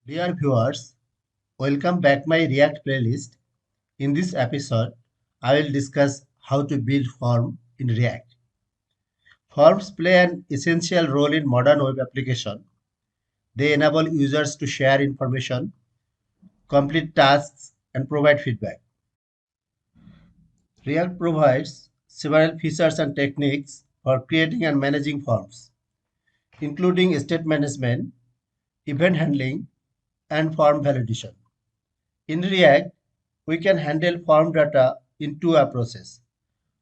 Dear viewers, welcome back my React playlist. In this episode, I will discuss how to build form in React. Forms play an essential role in modern web application. They enable users to share information, complete tasks, and provide feedback. React provides several features and techniques for creating and managing forms, including state management, event handling, and form validation. In React, we can handle form data in two approaches.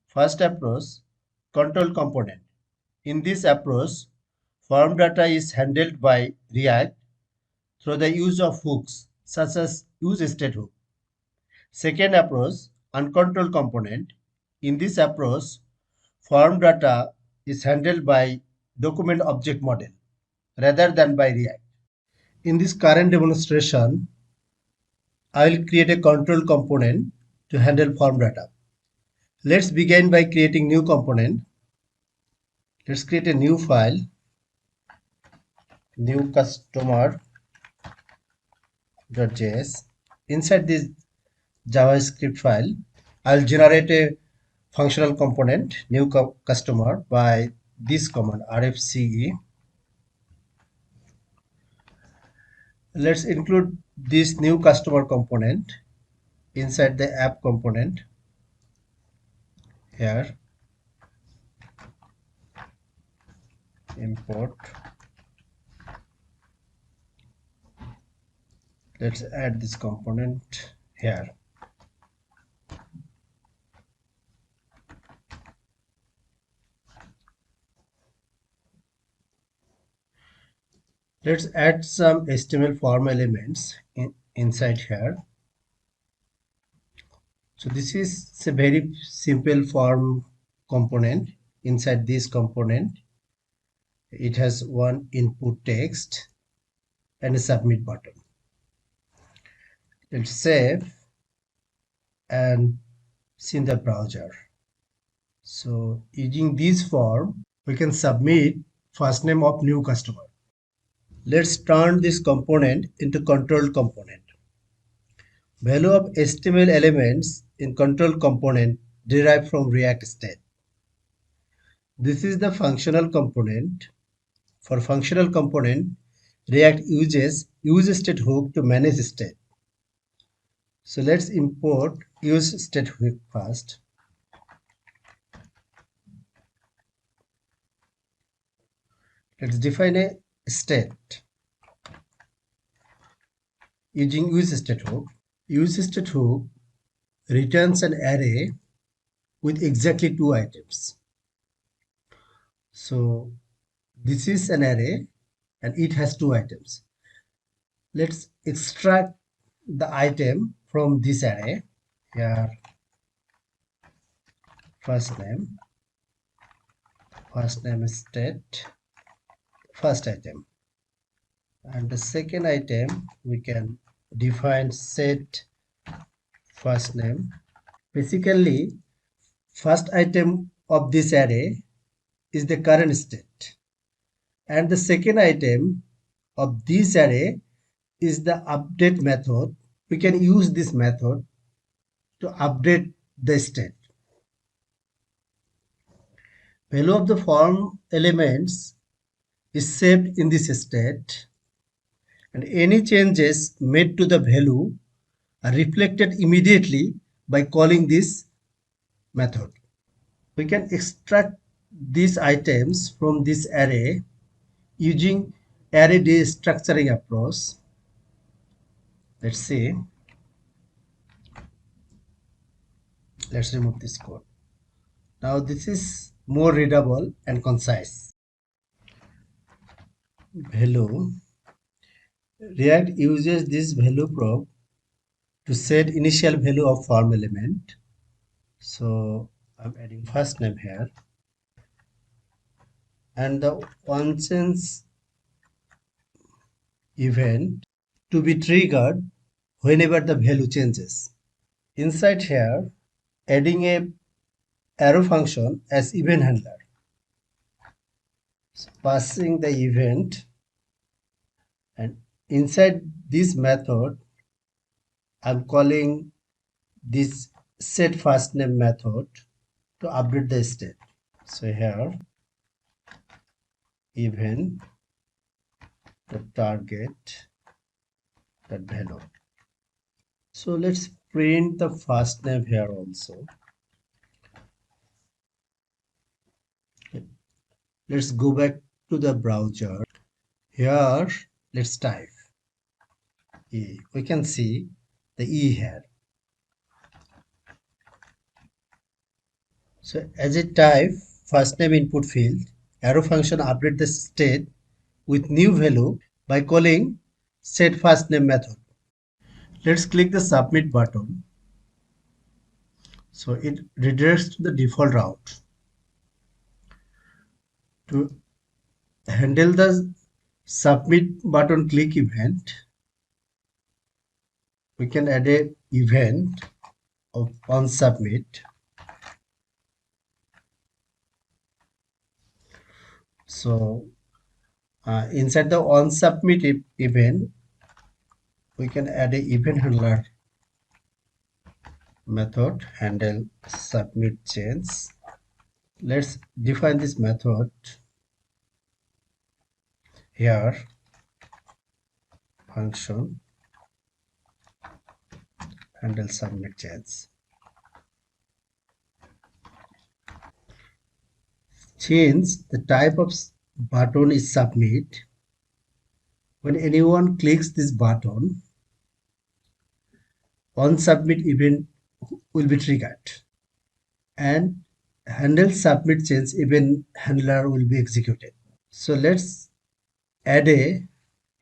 First approach, control component. In this approach, form data is handled by React through the use of hooks such as useStateHook. Second approach, uncontrolled component. In this approach, form data is handled by document object model rather than by React. In this current demonstration, I will create a control component to handle form data. Let's begin by creating new component. Let's create a new file, new customer.js. Inside this JavaScript file, I'll generate a functional component, new customer, by this command rfce. Let's include this new customer component inside the app component here. Import. Let's add this component here. Let's add some HTML form elements inside here. So this is a very simple form component. Inside this component, it has one input text and a submit button. Let's save and see in the browser. So using this form, we can submit first name of new customer. Let's turn this component into control component. Value of HTML elements in control component derived from React state. This is the functional component. For functional component, React uses useStateHook to manage state. So let's import useStateHook first. Let's define a state using useStateHook. useStateHook returns an array with exactly 2 items. So this is an array and it has 2 items. Let's extract the item from this array. Here, first name is state, first item. And the second item, we can define set first name. Basically, first item of this array is the current state. And the second item of this array is the update method. We can use this method to update the state. Value of the form elements is saved in this state, and any changes made to the value are reflected immediately by calling this method. We can extract these items from this array using array destructuring approach. Let's see. Let's remove this code. Now this is more readable and concise. Value. React uses this value prop to set initial value of form element. So I'm adding first name here. And the once event to be triggered whenever the value changes. Inside here, adding a arrow function as event handler. So passing the event, and inside this method, I'm calling this set first name method to update the state. So here, even the target that value. So let's print the first name here also. Let's go back to the browser. Here, let's type E. We can see the E here. So as I type first name input field, arrow function update the state with new value by calling set first name method. Let's click the submit button. So it redirects to the default route. To handle the submit button click event, we can add a event of on submit. So inside the on submit event, we can add a event handler method handle submit change. Let's define this method here. Function handle submit change. Change the type of button is submit. When anyone clicks this button, on submit event will be triggered and handle submit change event handler will be executed. So let's add a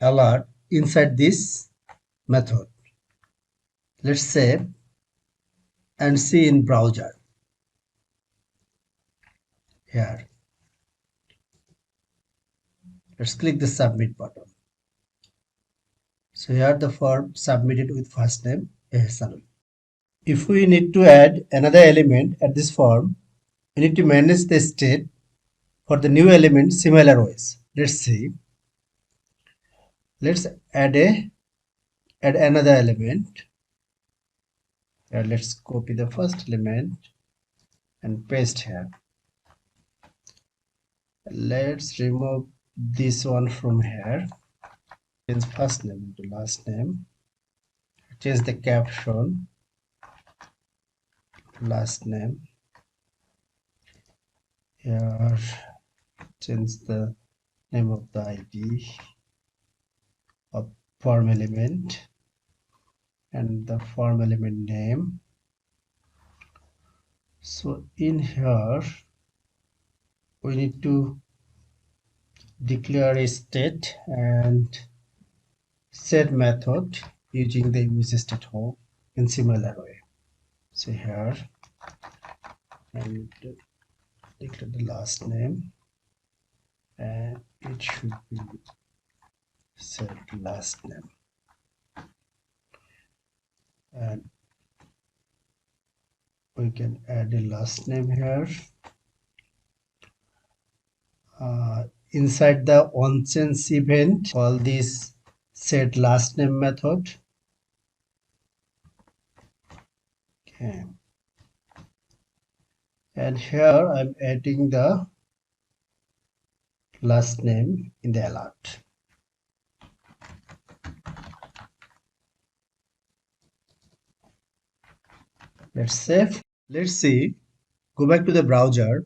alert inside this method. Let's save and see in browser here. Let's click the submit button. So here the form submitted with first name Ehasanul. If we need to add another element at this form, we need to manage the state for the new element similar ways. Let's see. Let's add another element. Here, let's copy the first element and paste here. Let's remove this one from here. Change first name to last name. Change the caption. Last name. Here, change the name of the ID of form element and the form element name. So in here, we need to declare a state and set method using the use state Hoque in similar way. So here, I need to declare the last name and it should be set last name. And we can add a last name here. Inside the onChange event, call this set last name method. Okay. And here I'm adding the last name in the alert. Let's save. Let's see. Go back to the browser.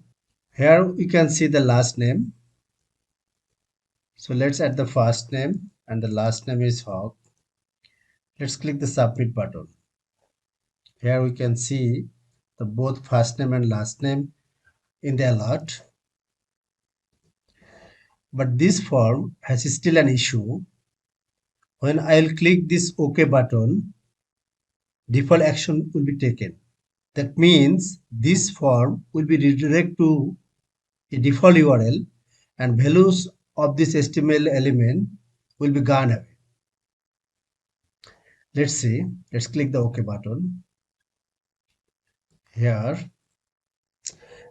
Here we can see the last name. So let's add the first name and the last name is Hoque. Let's click the submit button. Here we can see the both first name and last name in the alert. But this form has still an issue. When I'll click this OK button, default action will be taken. That means this form will be redirected to a default URL and values of this HTML element will be gone away. Let's see. Let's click the OK button. Here,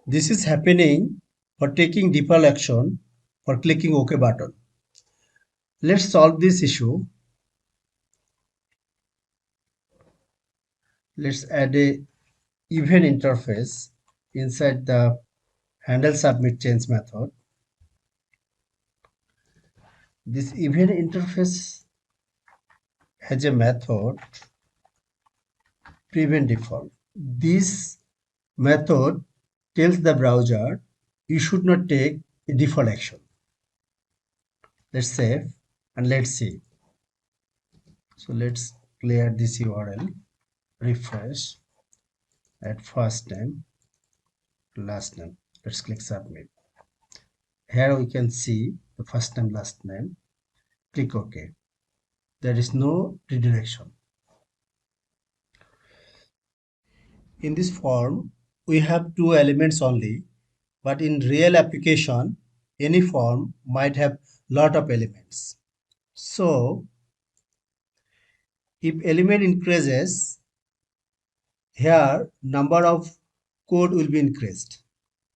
this is happening for taking default action for clicking OK button. Let's solve this issue. Let's add a event interface inside the handle submit change method. This event interface has a method prevent default. This method tells the browser you should not take a default action. Let's save and let's see. So let's clear this URL, refresh, add first name, last name. Let's click submit. Here we can see the first name, last name. Click OK. There is no redirection. In this form, we have two elements only, but in real application, any form might have lot of elements. So, if element increases, here number of code will be increased.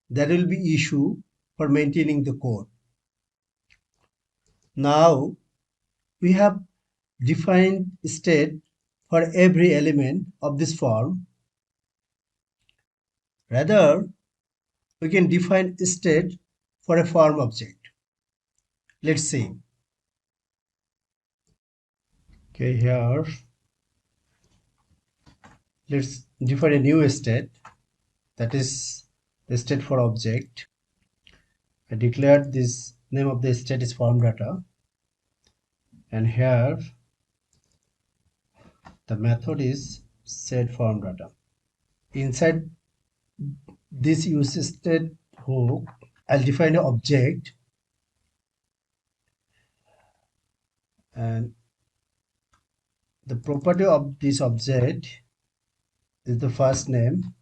There will be issue for maintaining the code. Now, we have defined state for every element of this form. Rather, we can define state for a form object. Let's see. Okay, here let's define a new state, that is the state for object. I declared this name of the state is form data, and here the method is set form data. Inside this use state hook, I'll define an object, and the property of this object is the first name,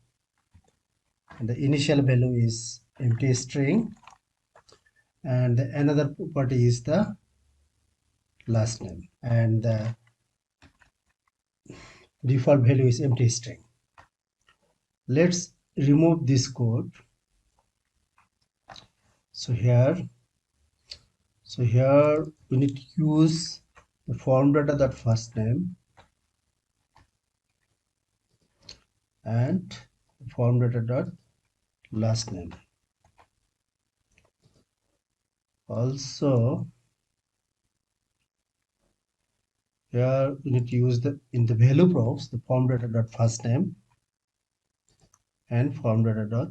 and the initial value is empty string, and another property is the last name, and the default value is empty string. Let's remove this code. So here we need to use the form data that first name and form data dot last name. Also, here we need to use the in the value props the form data dot first name and form data dot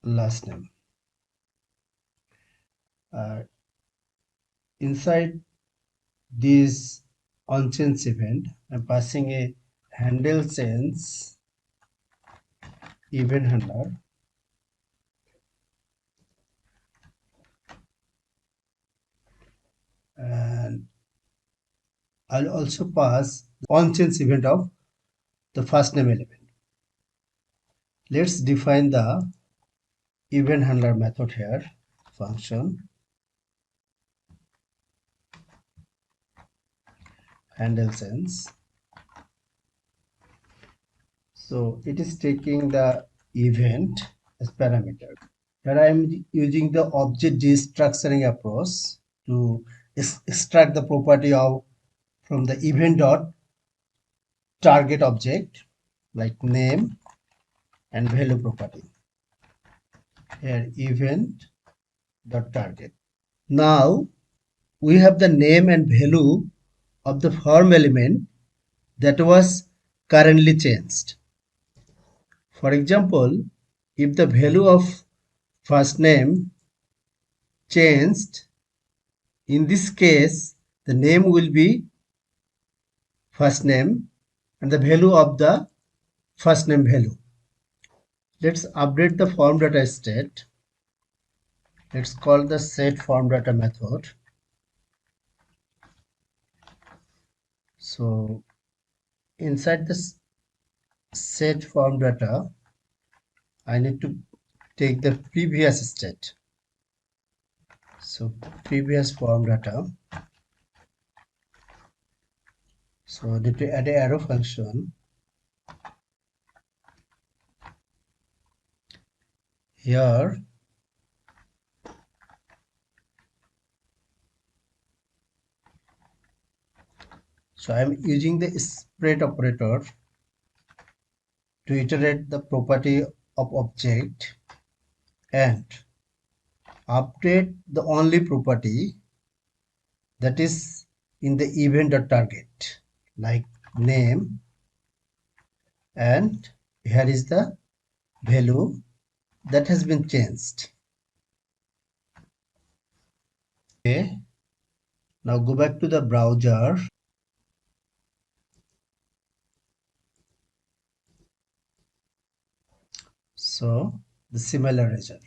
last name. Inside this onChange event, I'm passing a handle change event handler, and I'll also pass onChange event of the first name element. Let's define the event handler method here, function handle change. So it is taking the event as parameter. Here I am using the object destructuring approach to extract the property of from the event dot target object like name and value property. Here event dot target. Now we have the name and value of the form element that was currently changed. For example, if the value of first name changed, in this case the name will be first name and the value of the first name value. Let's update the form data state. Let's call the set form data method. So inside this set form data, I need to take the previous state. So previous form data. So I need to add an arrow function. Here So I'm using the spread operator to iterate the property of object and update the only property that is in the event.target, like name, and here is the value that has been changed. Okay, now go back to the browser. So the similar result.